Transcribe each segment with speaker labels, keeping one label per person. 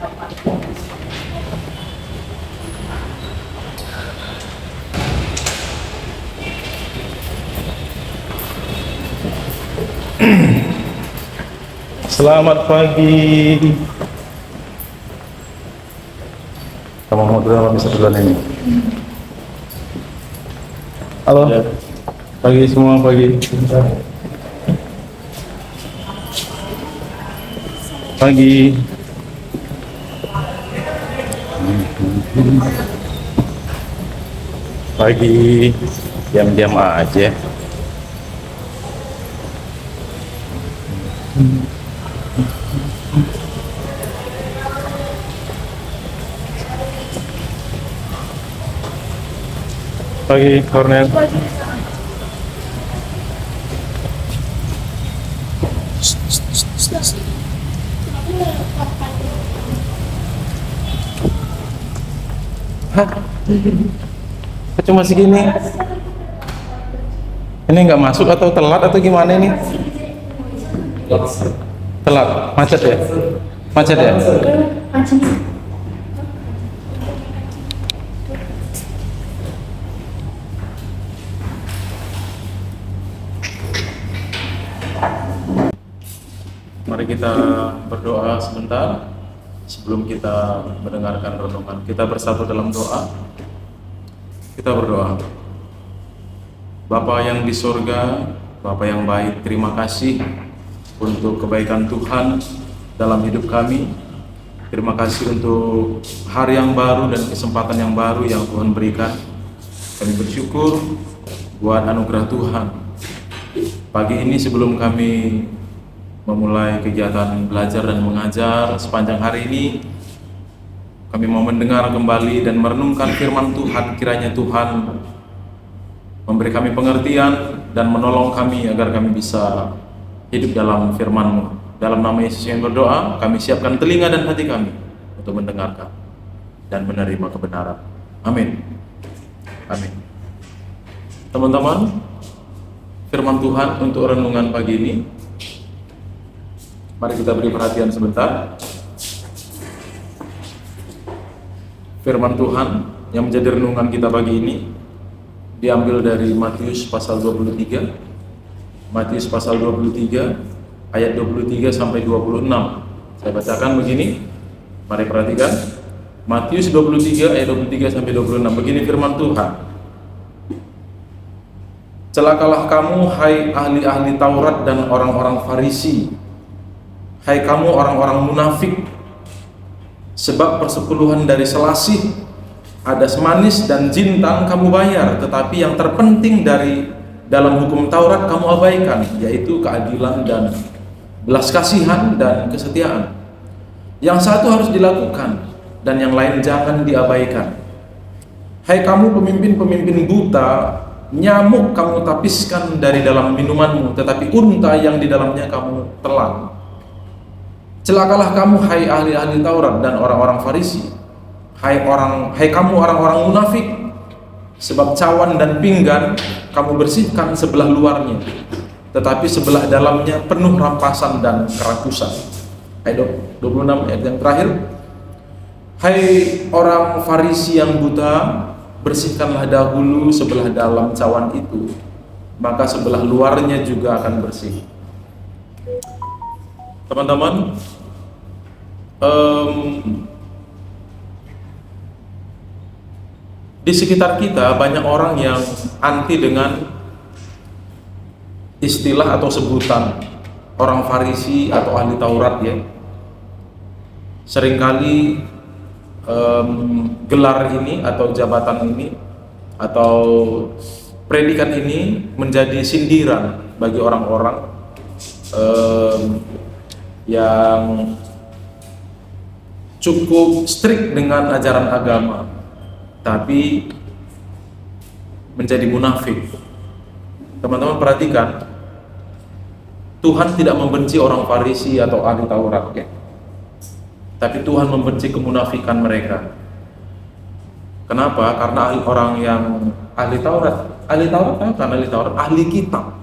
Speaker 1: Selamat pagi. Kamu mau duluan bisa duluan ini? Halo. Ya. Pagi semua, pagi. Pagi. Pagi. Diam-diam aja. Pagi, Cornel. Hah? Kok cuma segini? Ini nggak masuk atau telat atau gimana ini? Telat, macet ya? Macet ya? Mari kita berdoa sebentar sebelum kita mendengarkan renungan. Kita bersatu dalam doa. Kita berdoa. Bapa yang di surga, Bapa yang baik, terima kasih untuk kebaikan Tuhan dalam hidup kami. Terima kasih untuk hari yang baru dan kesempatan yang baru yang Tuhan berikan. Kami bersyukur buat anugerah Tuhan. Pagi ini sebelum kami memulai kegiatan belajar dan mengajar sepanjang hari ini, kami mau mendengar kembali dan merenungkan firman Tuhan. Kiranya Tuhan memberi kami pengertian dan menolong kami agar kami bisa hidup dalam firman-Mu. Dalam nama Yesus yang berdoa, kami siapkan telinga dan hati kami untuk mendengarkan dan menerima kebenaran. Amin. Amin. Teman-teman, firman Tuhan untuk renungan pagi ini, mari kita beri perhatian sebentar. Firman Tuhan yang menjadi renungan kita pagi ini diambil dari Matius pasal 23. Matius pasal 23 ayat 23 sampai 26. Saya bacakan begini. Mari perhatikan. Matius 23 ayat 23 sampai 26. Begini firman Tuhan. Celakalah kamu hai ahli-ahli Taurat dan orang-orang Farisi. Hai kamu orang-orang munafik, sebab persepuluhan dari selasih, hadas manis dan jintan kamu bayar, tetapi yang terpenting dalam hukum Taurat kamu abaikan, yaitu keadilan dan belas kasihan dan kesetiaan. Yang satu harus dilakukan dan yang lain jangan diabaikan. Hai kamu pemimpin-pemimpin buta, nyamuk kamu tapiskan dari dalam minumanmu, tetapi unta yang di dalamnya kamu telan. Celakalah kamu hai ahli-ahli Taurat dan orang-orang Farisi, hai kamu orang-orang munafik, sebab cawan dan pinggan kamu bersihkan sebelah luarnya, tetapi sebelah dalamnya penuh rampasan dan kerakusan. Ayat 26 ayat yang terakhir. Hai orang Farisi yang buta, bersihkanlah dahulu sebelah dalam cawan itu, maka sebelah luarnya juga akan bersih. Teman-teman, di sekitar kita banyak orang yang anti dengan istilah atau sebutan orang Farisi atau ahli Taurat ya. Seringkali gelar ini atau jabatan ini atau predikat ini menjadi sindiran bagi orang-orang yang cukup strict dengan ajaran agama, tapi menjadi munafik. Teman-teman perhatikan, Tuhan tidak membenci orang Farisi atau ahli Taurat, ya. Tapi Tuhan membenci kemunafikan mereka. Kenapa? Karena orang yang ahli Taurat apa? Ahli Taurat, ahli kitab.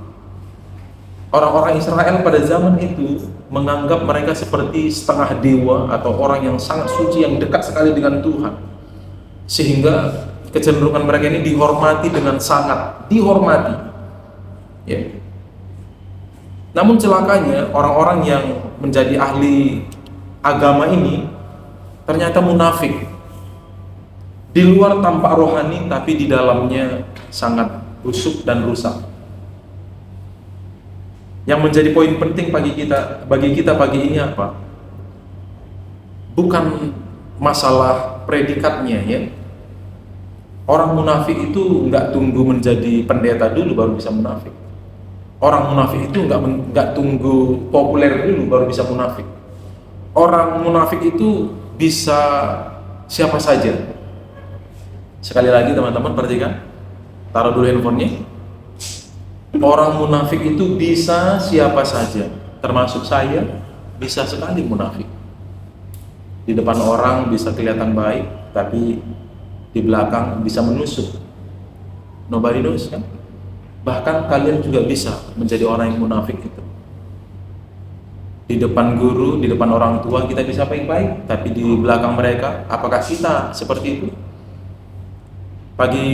Speaker 1: Orang-orang Israel pada zaman itu menganggap mereka seperti setengah dewa atau orang yang sangat suci, yang dekat sekali dengan Tuhan, sehingga kecenderungan mereka ini dihormati dengan sangat, dihormati, ya. Namun celakanya orang-orang yang menjadi ahli agama ini ternyata munafik. Di luar tampak rohani, tapi di dalamnya sangat busuk dan rusak. Yang menjadi poin penting bagi kita pagi ini apa? Bukan masalah predikatnya, ya. Orang munafik itu nggak tunggu menjadi pendeta dulu baru bisa munafik. Orang munafik itu nggak tunggu populer dulu baru bisa munafik. Orang munafik itu bisa siapa saja. Sekali lagi teman-teman perhatikan, taruh dulu handphonenya. Orang munafik itu bisa siapa saja, termasuk saya, bisa sekali munafik. Di depan orang bisa kelihatan baik, tapi di belakang bisa menusuk. Nobody knows, kan? Bahkan kalian juga bisa menjadi orang yang munafik itu. Di depan guru, di depan orang tua kita bisa baik-baik, tapi di belakang mereka, apakah kita seperti itu? Pagi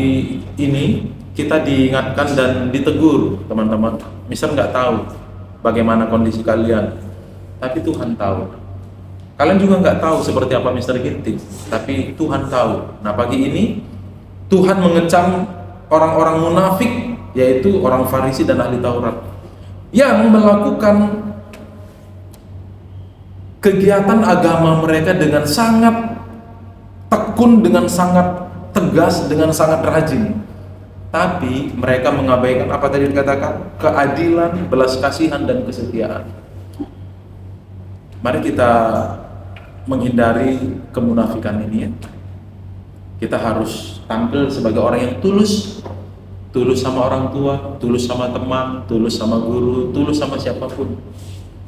Speaker 1: ini kita diingatkan dan ditegur, teman-teman. Mister nggak tahu bagaimana kondisi kalian, tapi Tuhan tahu. Kalian juga nggak tahu seperti apa Mister Ginting, tapi Tuhan tahu. Nah, pagi ini Tuhan mengecam orang-orang munafik, yaitu orang Farisi dan ahli Taurat, yang melakukan kegiatan agama mereka dengan sangat tekun, dengan sangat tegas, dengan sangat rajin. Tapi mereka mengabaikan apa tadi dikatakan, keadilan, belas kasihan, dan kesetiaan. Mari kita menghindari kemunafikan ini, ya. Kita harus tampil sebagai orang yang tulus, tulus sama orang tua, tulus sama teman, tulus sama guru, tulus sama siapapun,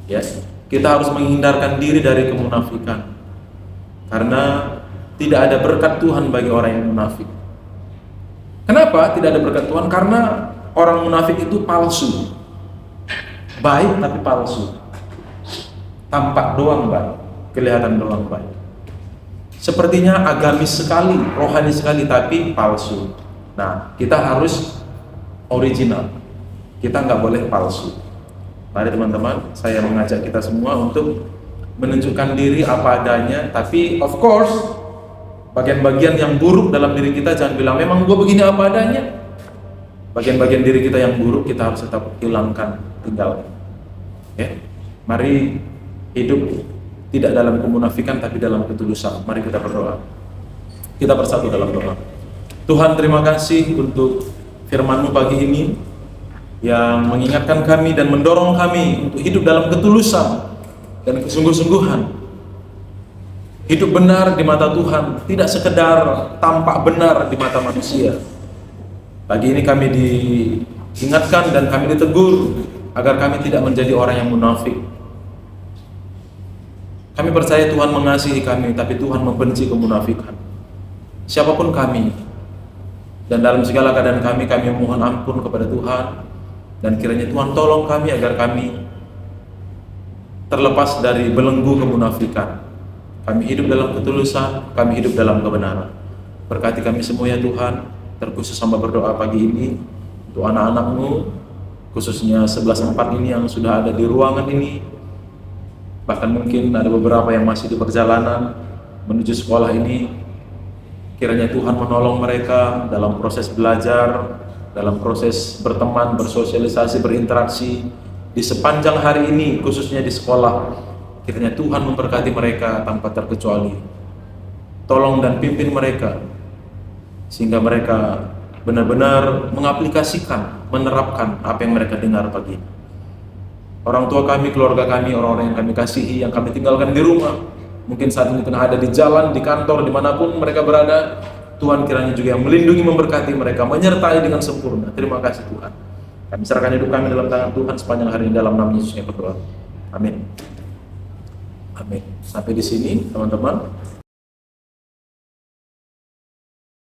Speaker 1: ya. Kita harus menghindarkan diri dari kemunafikan, karena tidak ada berkat Tuhan bagi orang yang munafik. Kenapa tidak ada berkat Tuhan? Karena orang munafik itu palsu. Baik tapi palsu. Tampak doang baik, kelihatan doang baik. Sepertinya agamis sekali, rohani sekali, tapi palsu. Nah, kita harus original. Kita nggak boleh palsu. Mari teman-teman, saya mengajak kita semua untuk menunjukkan diri apa adanya, tapi of course bagian-bagian yang buruk dalam diri kita jangan bilang memang gue begini apa adanya. Bagian-bagian diri kita yang buruk kita harus tetap hilangkan, tinggalkan. Ya, mari hidup tidak dalam kemunafikan tapi dalam ketulusan. Mari kita berdoa. Kita bersatu dalam doa. Tuhan, terima kasih untuk firman-Mu pagi ini yang mengingatkan kami dan mendorong kami untuk hidup dalam ketulusan dan kesungguh-sungguhan. Hidup benar di mata Tuhan, tidak sekedar tampak benar di mata manusia. Pagi ini kami diingatkan dan kami ditegur agar kami tidak menjadi orang yang munafik. Kami percaya Tuhan mengasihi kami, tapi Tuhan membenci kemunafikan. Siapapun kami, dan dalam segala keadaan kami mohon ampun kepada Tuhan, dan kiranya Tuhan tolong kami agar kami terlepas dari belenggu kemunafikan. Kami hidup dalam ketulusan, kami hidup dalam kebenaran. Berkati kami semua ya Tuhan, terkhusus hamba berdoa pagi ini untuk anak-anak-Mu, khususnya 11.4 ini yang sudah ada di ruangan ini. Bahkan mungkin ada beberapa yang masih di perjalanan menuju sekolah ini. Kiranya Tuhan menolong mereka dalam proses belajar, dalam proses berteman, bersosialisasi, berinteraksi di sepanjang hari ini, khususnya di sekolah. Kiranya Tuhan memberkati mereka tanpa terkecuali. Tolong dan pimpin mereka sehingga mereka benar-benar mengaplikasikan, menerapkan apa yang mereka dengar pagi ini. Orang tua kami, keluarga kami, orang-orang yang kami kasihi, yang kami tinggalkan di rumah, mungkin saat ini tengah ada di jalan, di kantor, dimanapun mereka berada, Tuhan kiranya juga yang melindungi, memberkati mereka, menyertai dengan sempurna. Terima kasih Tuhan. Kami serahkan hidup kami dalam tangan Tuhan sepanjang hari ini, dalam nama Yesus yang berdoa. Amin. Amin. Sampai di sini teman-teman.